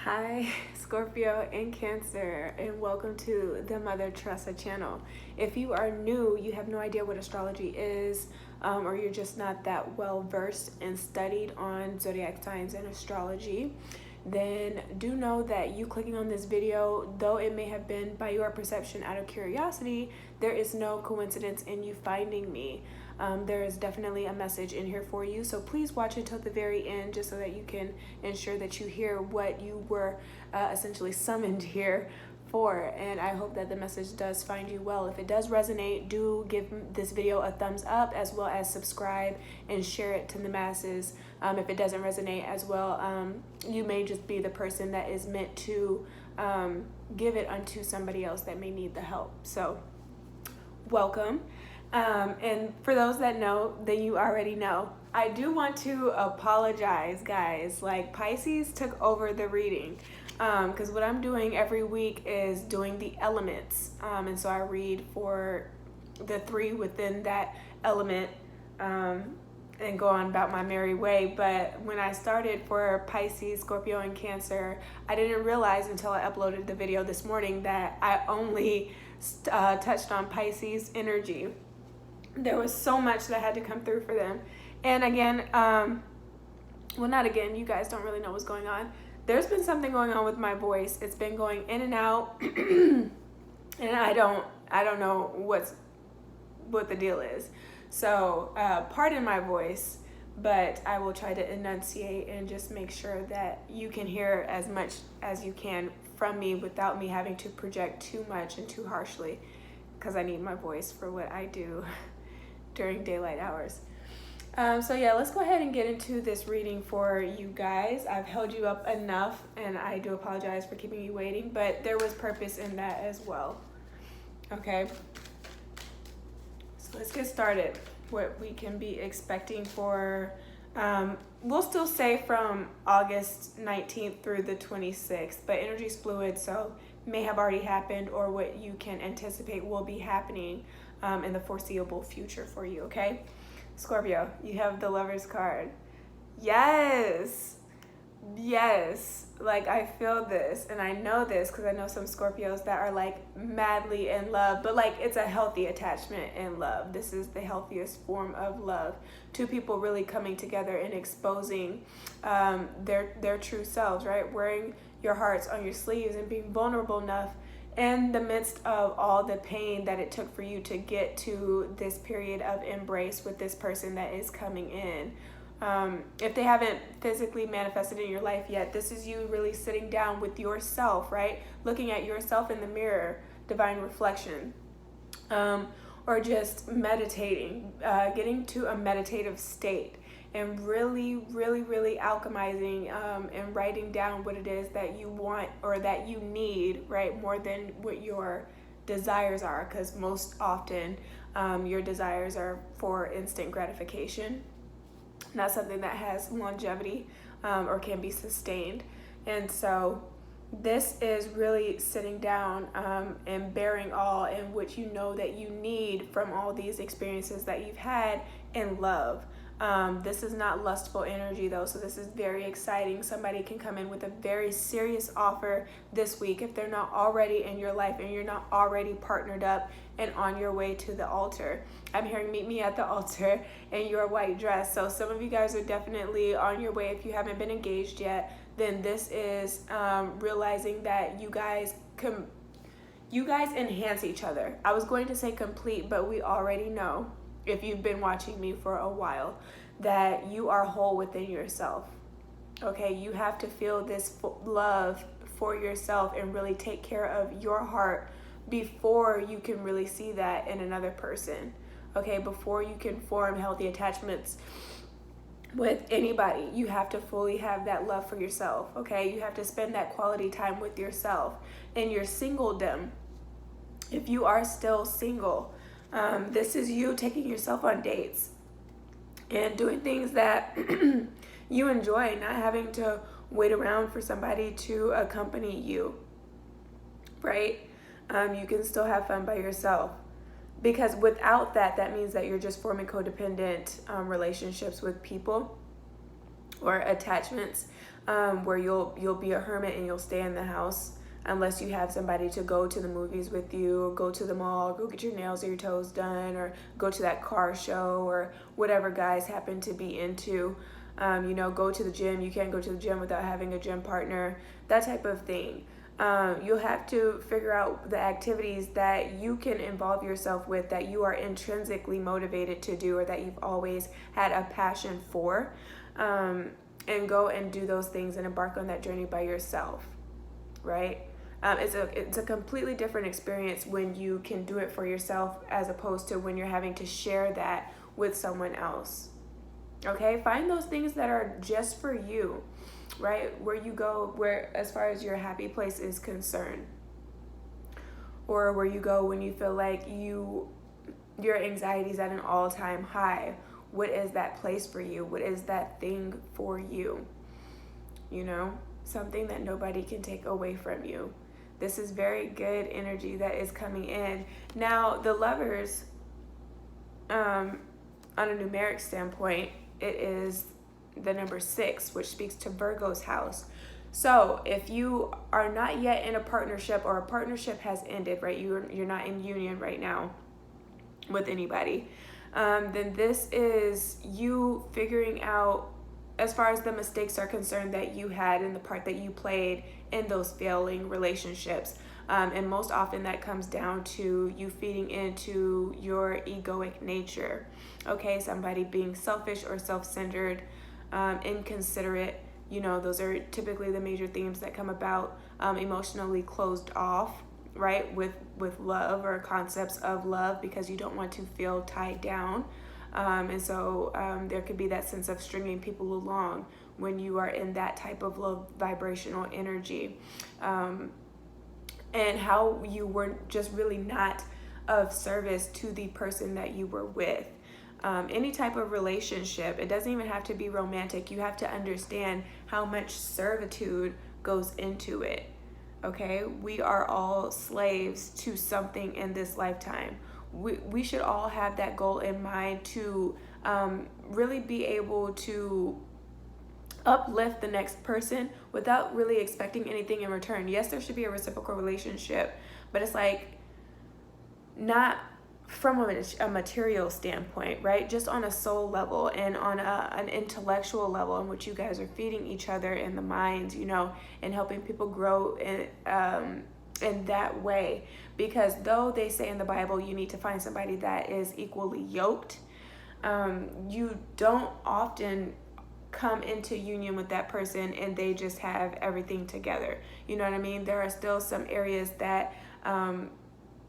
Hi, Scorpio and Cancer, and welcome to the Mother Tressa channel. If you are new, you have no idea what astrology is, or you're just not that well versed and studied on zodiac signs and astrology, then do know that you clicking on this video, though it may have been by your perception out of curiosity, there is no coincidence in you finding me. There is definitely a message in here for you, so please watch until the very end just so that you can ensure that you hear what you were essentially summoned here for. And I hope that the message does find you well. If it does resonate, do give this video a thumbs up, as well as subscribe and share it to the masses. If it doesn't resonate as well, you may just be the person that is meant to give it unto somebody else that may need the help. So welcome. And for those that know, then you already know. I do want to apologize, guys. Like, Pisces took over the reading, because what I'm doing every week is doing the elements. And so I read for the three within that element, and go on about my merry way. But when I started for Pisces, Scorpio, and Cancer, I didn't realize until I uploaded the video this morning that I only touched on Pisces energy. There was so much that had to come through for them. And again, well, not again, you guys don't really know what's going on. There's been something going on with my voice. It's been going in and out, and I don't know what the deal is. So pardon my voice, but I will try to enunciate and just make sure that you can hear as much as you can from me without me having to project too much and too harshly, because I need my voice for what I do during daylight hours. So yeah, let's go ahead and get into this reading for you guys. I've held you up enough, and I do apologize for keeping you waiting, but there was purpose in that as well. Okay, so let's get started. What we can be expecting for, we'll still say from August 19th through the 26th, but energy's fluid, so may have already happened, or what you can anticipate will be happening in the foreseeable future for you. Okay, Scorpio, you have the Lover's card. Yes, like, I feel this, and I know this because I know some Scorpios that are like madly in love, but like, it's a healthy attachment in love. This is the healthiest form of love. Two people really coming together and exposing their true selves, right? Wearing your hearts on your sleeves and being vulnerable enough in the midst of all the pain that it took for you to get to this period of embrace with this person that is coming in. If they haven't physically manifested in your life yet, this is you really sitting down with yourself, right? Looking at yourself in the mirror, divine reflection, or just meditating, getting to a meditative state, and really alchemizing and writing down what it is that you want or that you need, right? More than what your desires are, because most often your desires are for instant gratification, not something that has longevity or can be sustained. And so this is really sitting down and bearing all in which you know that you need from all these experiences that you've had in love. This is not lustful energy though, so this is very exciting. Somebody can come in with a very serious offer this week if they're not already in your life and you're not already partnered up and on your way to the altar. I'm hearing meet me at the altar in your white dress. So some of you guys are definitely on your way. If you haven't been engaged yet, then this is realizing that you guys enhance each other. I was going to say complete, but we already know, if you've been watching me for a while, that you are whole within yourself. Okay, you have to feel this love for yourself and really take care of your heart before you can really see that in another person. Okay, before you can form healthy attachments with anybody, you have to fully have that love for yourself. Okay, you have to spend that quality time with yourself in your singledom. If you are still single, this is you taking yourself on dates and doing things that you enjoy, not having to wait around for somebody to accompany you, right? You can still have fun by yourself, because without that, that means that you're just forming codependent relationships with people, or attachments, where you'll be a hermit and you'll stay in the house unless you have somebody to go to the movies with you, or go to the mall, go get your nails or your toes done, or go to that car show, or whatever guys happen to be into. Go to the gym. You can't go to the gym without having a gym partner, that type of thing. You'll have to figure out the activities that you can involve yourself with, that you are intrinsically motivated to do, or that you've always had a passion for, and go and do those things and embark on that journey by yourself, right? It's a completely different experience when you can do it for yourself, as opposed to when you're having to share that with someone else. Okay, find those things that are just for you, right? Where you go, where as far as your happy place is concerned, or where you go when you feel like your anxiety is at an all-time high. What is that place for you? What is that thing for you? Something that nobody can take away from you. This is very good energy that is coming in. Now, the Lovers, on a numeric standpoint, it is the number 6, which speaks to Virgo's house. So if you are not yet in a partnership, or a partnership has ended, right? You're not in union right now with anybody, then this is you figuring out, as far as the mistakes are concerned, that you had in the part that you played in those failing relationships. And most often that comes down to you feeding into your egoic nature. Okay, somebody being selfish or self-centered, inconsiderate. Those are typically the major themes that come about. Emotionally closed off, right, with love, or concepts of love, because you don't want to feel tied down. And so there could be that sense of stringing people along when you are in that type of low vibrational energy. And how you were just really not of service to the person that you were with. Any type of relationship, it doesn't even have to be romantic. You have to understand how much servitude goes into it. Okay, we are all slaves to something in this lifetime. We should all have that goal in mind to really be able to uplift the next person without really expecting anything in return. Yes, there should be a reciprocal relationship, but it's like not from a material standpoint, right? Just on a soul level and on an intellectual level, in which you guys are feeding each other in the minds, and helping people grow in that way. Because though they say in the Bible you need to find somebody that is equally yoked, you don't often come into union with that person and they just have everything together. You know what I mean? There are still some areas that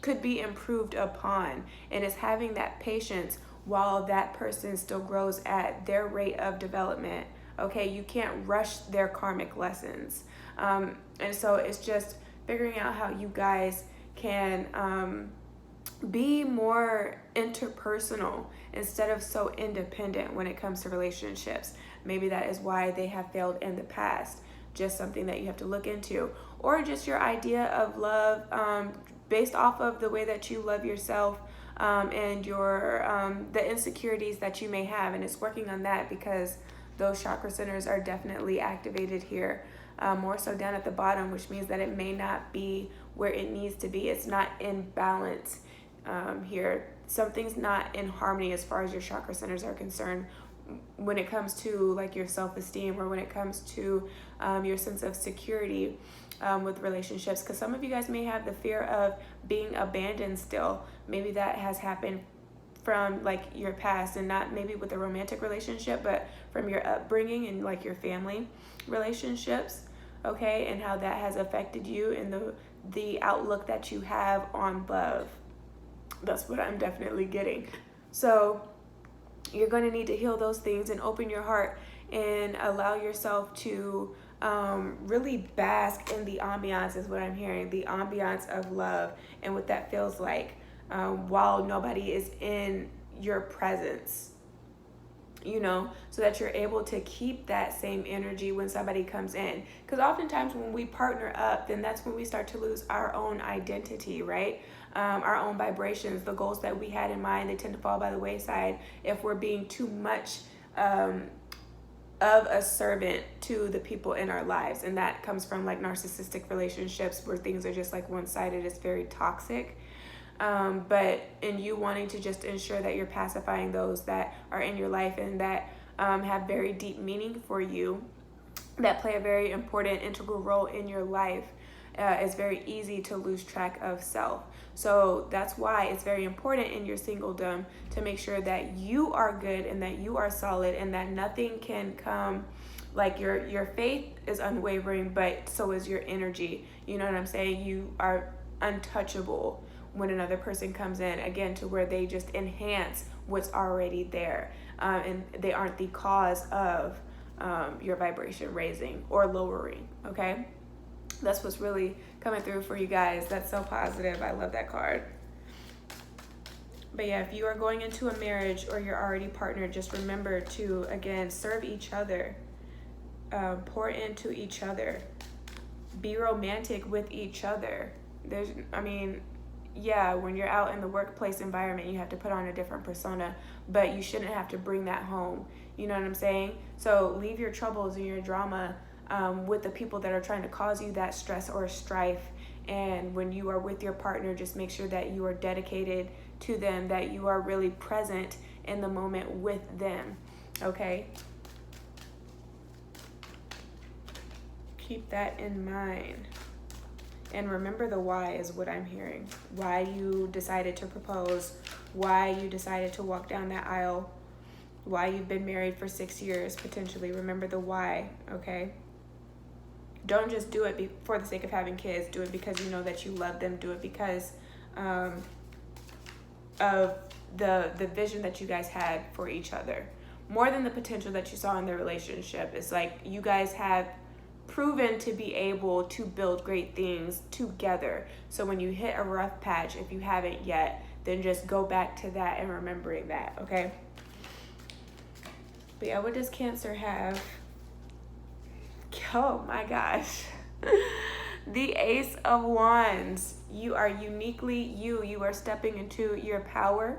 could be improved upon, and it's having that patience while that person still grows at their rate of development. Okay, you can't rush their karmic lessons. And so it's just figuring out how you guys can be more interpersonal instead of so independent when it comes to relationships. Maybe that is why they have failed in the past. Just something that you have to look into. Or just your idea of love based off of the way that you love yourself, and your the insecurities that you may have. And it's working on that, because those chakra centers are definitely activated here. More so down at the bottom, which means that it may not be where it needs to be. It's not in balance here. Something's not in harmony as far as your chakra centers are concerned, when it comes to like your self-esteem, or when it comes to your sense of security with relationships. Because some of you guys may have the fear of being abandoned still. Maybe that has happened from like your past, and not maybe with a romantic relationship, but from your upbringing and like your family relationships. Okay, and how that has affected you and the outlook that you have on love. That's what I'm definitely getting. So you're going to need to heal those things and open your heart and allow yourself to really bask in the ambiance, is what I'm hearing. The ambiance of love and what that feels like while nobody is in your presence. So that you're able to keep that same energy when somebody comes in. Because oftentimes when we partner up, then that's when we start to lose our own identity, right? Our own vibrations, the goals that we had in mind, they tend to fall by the wayside if we're being too much of a servant to the people in our lives. And that comes from like narcissistic relationships where things are just like one-sided. It's very toxic. But in you wanting to just ensure that you're pacifying those that are in your life and that have very deep meaning for you, that play a very important integral role in your life, it's very easy to lose track of self. So that's why it's very important in your singledom to make sure that you are good and that you are solid and that nothing can come, like your faith is unwavering, but so is your energy. You know what I'm saying? You are untouchable when another person comes in, again, to where they just enhance what's already there. And they aren't the cause of your vibration raising or lowering, okay? That's what's really coming through for you guys. That's so positive. I love that card. But yeah, if you are going into a marriage or you're already partnered, just remember to, again, serve each other, pour into each other, be romantic with each other. Yeah, when you're out in the workplace environment, you have to put on a different persona, but you shouldn't have to bring that home. You know what I'm saying? So leave your troubles and your drama with the people that are trying to cause you that stress or strife. And when you are with your partner, just make sure that you are dedicated to them, that you are really present in the moment with them, okay? Keep that in mind. And remember the why is what I'm hearing. Why you decided to propose, why you decided to walk down that aisle, why you've been married for 6 years, potentially. Remember the why, okay? Don't just do it for the sake of having kids. Do it because you know that you love them. Do it because of the vision that you guys had for each other. More than the potential that you saw in the relationship. It's like you guys have proven to be able to build great things together. So when you hit a rough patch, if you haven't yet, then just go back to that and remembering that, okay? But yeah, what does Cancer have? Oh my gosh. The Ace of Wands. You are uniquely you. You are stepping into your power,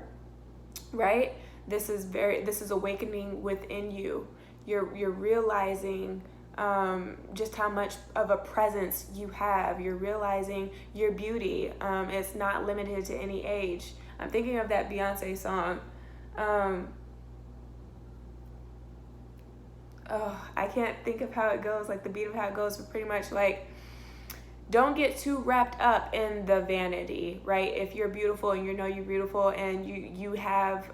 right? This is awakening within you. You're realizing just how much of a presence you have. You're realizing your beauty. It's not limited to any age. I'm thinking of that Beyonce song. I can't think of how it goes, like the beat of how it goes, but pretty much like, don't get too wrapped up in the vanity, right? If you're beautiful and you know you're beautiful and you have,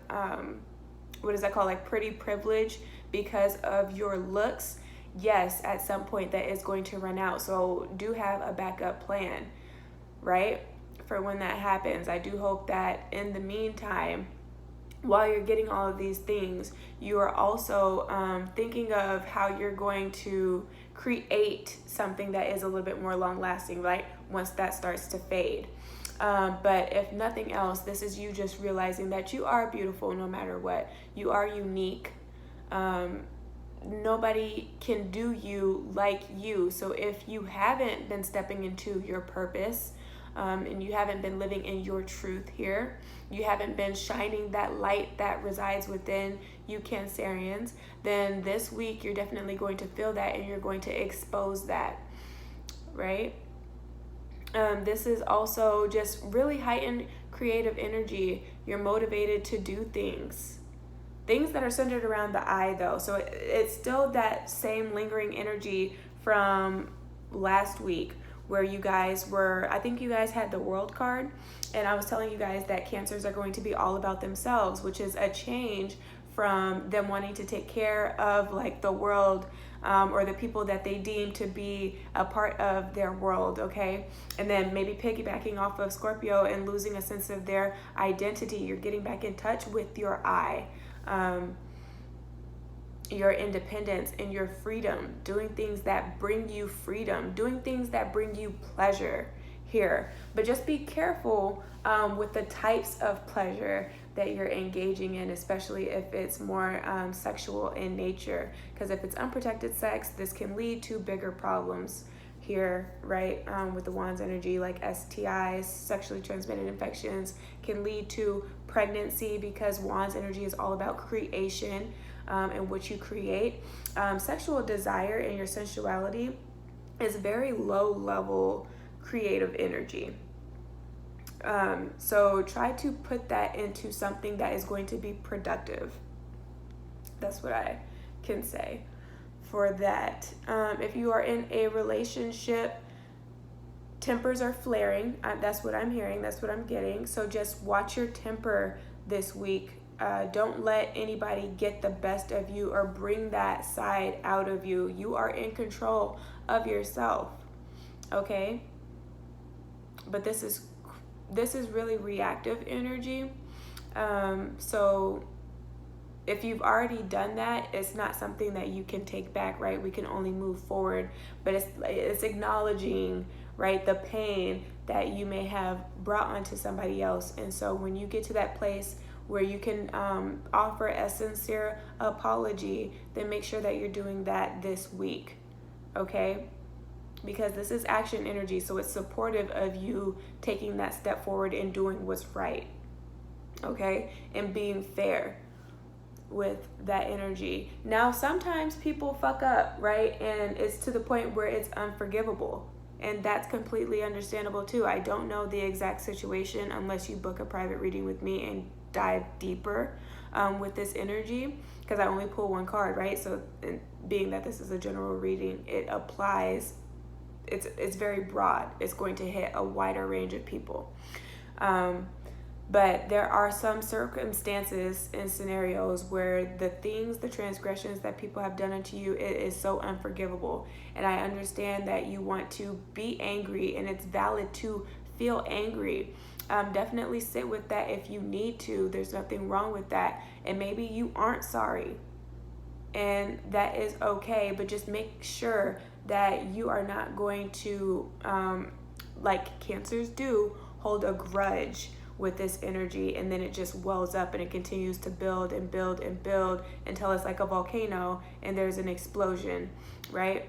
what is that called? Like pretty privilege because of your looks. Yes, at some point that is going to run out. So do have a backup plan, right? For when that happens. I do hope that in the meantime, while you're getting all of these things, you are also thinking of how you're going to create something that is a little bit more long lasting, right? Once that starts to fade. But if nothing else, this is you just realizing that you are beautiful no matter what. You are unique. Nobody can do you like you. So if you haven't been stepping into your purpose, and you haven't been living in your truth here, you haven't been shining that light that resides within you Cancerians, then this week you're definitely going to feel that and you're going to expose that, right? This is also just really heightened creative energy. You're motivated to do things that are centered around the I, though. So it's still that same lingering energy from last week where you guys were, I think you guys had the World card, and I was telling you guys that Cancers are going to be all about themselves, which is a change from them wanting to take care of like the world or the people that they deem to be a part of their world, okay? And then maybe piggybacking off of Scorpio and losing a sense of their identity. You're getting back in touch with your I. Your independence and your freedom, doing things that bring you freedom, doing things that bring you pleasure here. But just be careful with the types of pleasure that you're engaging in, especially if it's more sexual in nature. Because if it's unprotected sex, this can lead to bigger problems here, right? With the Wands energy, like STIs, sexually transmitted infections, can lead to pregnancy because Wands energy is all about creation. and what you create. Sexual desire and your sensuality is very low level creative energy. So try to put that into something that is going to be productive. That's what I can say for that. If you are in a relationship, tempers are flaring. That's what I'm hearing. That's what I'm getting. So just watch your temper this week. Don't let anybody get the best of you or bring that side out of you. You are in control of yourself. Okay? But this is really reactive energy. So if you've already done that, it's not something that you can take back, right? We can only move forward, but it's acknowledging, right, the pain that you may have brought onto somebody else. And so when you get to that place where you can offer a sincere apology, then make sure that you're doing that this week, okay? Because this is action energy, so it's supportive of you taking that step forward and doing what's right, okay? And being fair with that energy. Now, sometimes people fuck up, right? And it's to the point where it's unforgivable. And that's completely understandable too. I don't know the exact situation unless you book a private reading with me and dive deeper with this energy, because I only pull one card, right? So being that this is a general reading, it applies, it's very broad. It's going to hit a wider range of people. But there are some circumstances and scenarios where the transgressions that people have done unto you, it is so unforgivable. And I understand that you want to be angry, and it's valid to feel angry. Definitely sit with that if you need to. There's nothing wrong with that. And maybe you aren't sorry, and that is okay. But just make sure that you are not going to, like cancers do, hold a grudge with this energy, and then it just wells up and it continues to build and build and build until it's like a volcano and there's an explosion, right?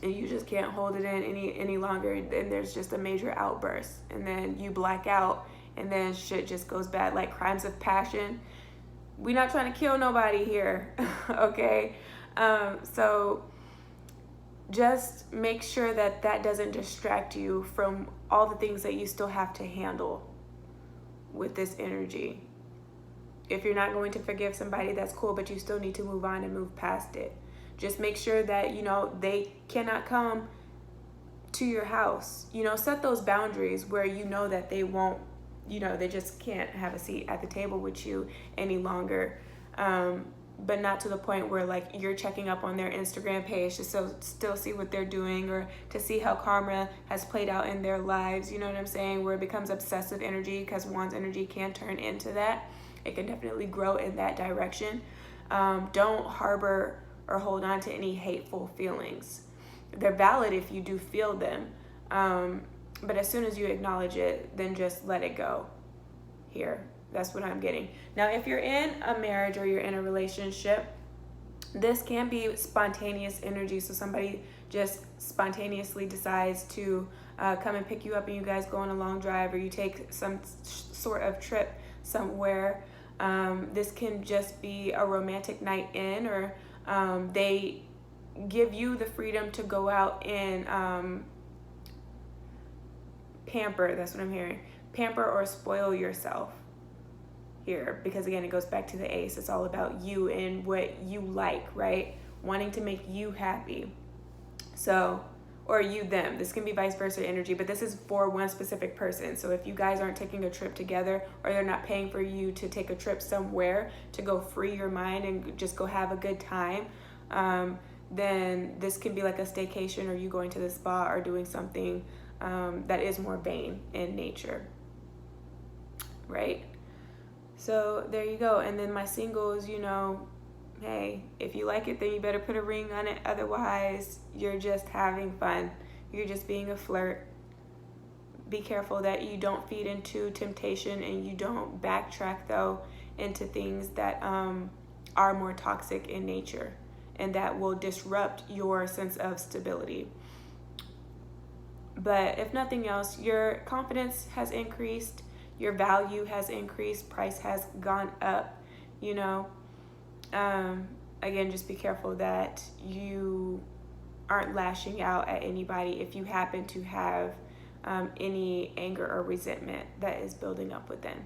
And you just can't hold it in any longer, and there's just a major outburst, and then you black out, and then shit just goes bad, like crimes of passion. We're not trying to kill nobody here, okay? So just make sure that doesn't distract you from all the things that you still have to handle with this energy. If you're not going to forgive somebody, that's cool, but you still need to move on and move past it. Just make sure that, they cannot come to your house. Set those boundaries where that they won't, they just can't have a seat at the table with you any longer. But not to the point where like you're checking up on their Instagram page to still see what they're doing, or to see how karma has played out in their lives. You know what I'm saying? Where it becomes obsessive energy, because one's energy can turn into that. It can definitely grow in that direction. Don't harbor or hold on to any hateful feelings. They're valid if you do feel them. But as soon as you acknowledge it, then just let it go here. That's what I'm getting. Now, if you're in a marriage or you're in a relationship, this can be spontaneous energy. So somebody just spontaneously decides to come and pick you up, and you guys go on a long drive, or you take some sort of trip somewhere. This can just be a romantic night in, or they give you the freedom to go out and pamper. That's what I'm hearing. Pamper or spoil yourself here, because again, it goes back to the ace. It's all about you and what you like, right? Wanting to make you happy. So, or you them. This can be vice versa energy, but this is for one specific person. So if you guys aren't taking a trip together, or they're not paying for you to take a trip somewhere to go free your mind and just go have a good time, then this can be like a staycation, or you going to the spa, or doing something that is more vain in nature, right? So there you go. And then my singles, hey, if you like it, then you better put a ring on it. Otherwise, you're just having fun. You're just being a flirt. Be careful that you don't feed into temptation, and you don't backtrack, though, into things that are more toxic in nature, and that will disrupt your sense of stability. But if nothing else, your confidence has increased. Your value has increased. Price has gone up, Again, just be careful that you aren't lashing out at anybody if you happen to have any anger or resentment that is building up within.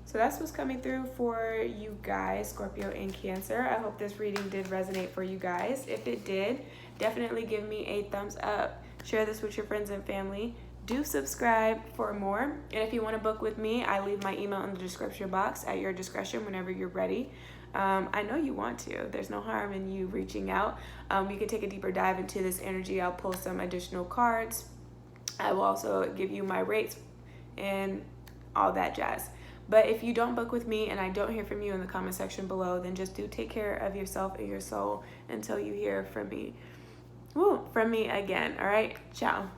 So that's what's coming through for you guys, Scorpio and Cancer. I hope this reading did resonate for you guys. If it did, definitely give me a thumbs up. Share this with your friends and family. Do subscribe for more. And if you want to book with me, I leave my email in the description box at your discretion whenever you're ready. I know you want to. There's no harm in you reaching out. You can take a deeper dive into this energy. I'll pull some additional cards. I will also give you my rates and all that jazz. But if you don't book with me and I don't hear from you in the comment section below, then just do take care of yourself and your soul until you hear from me. From me again. All right. Ciao.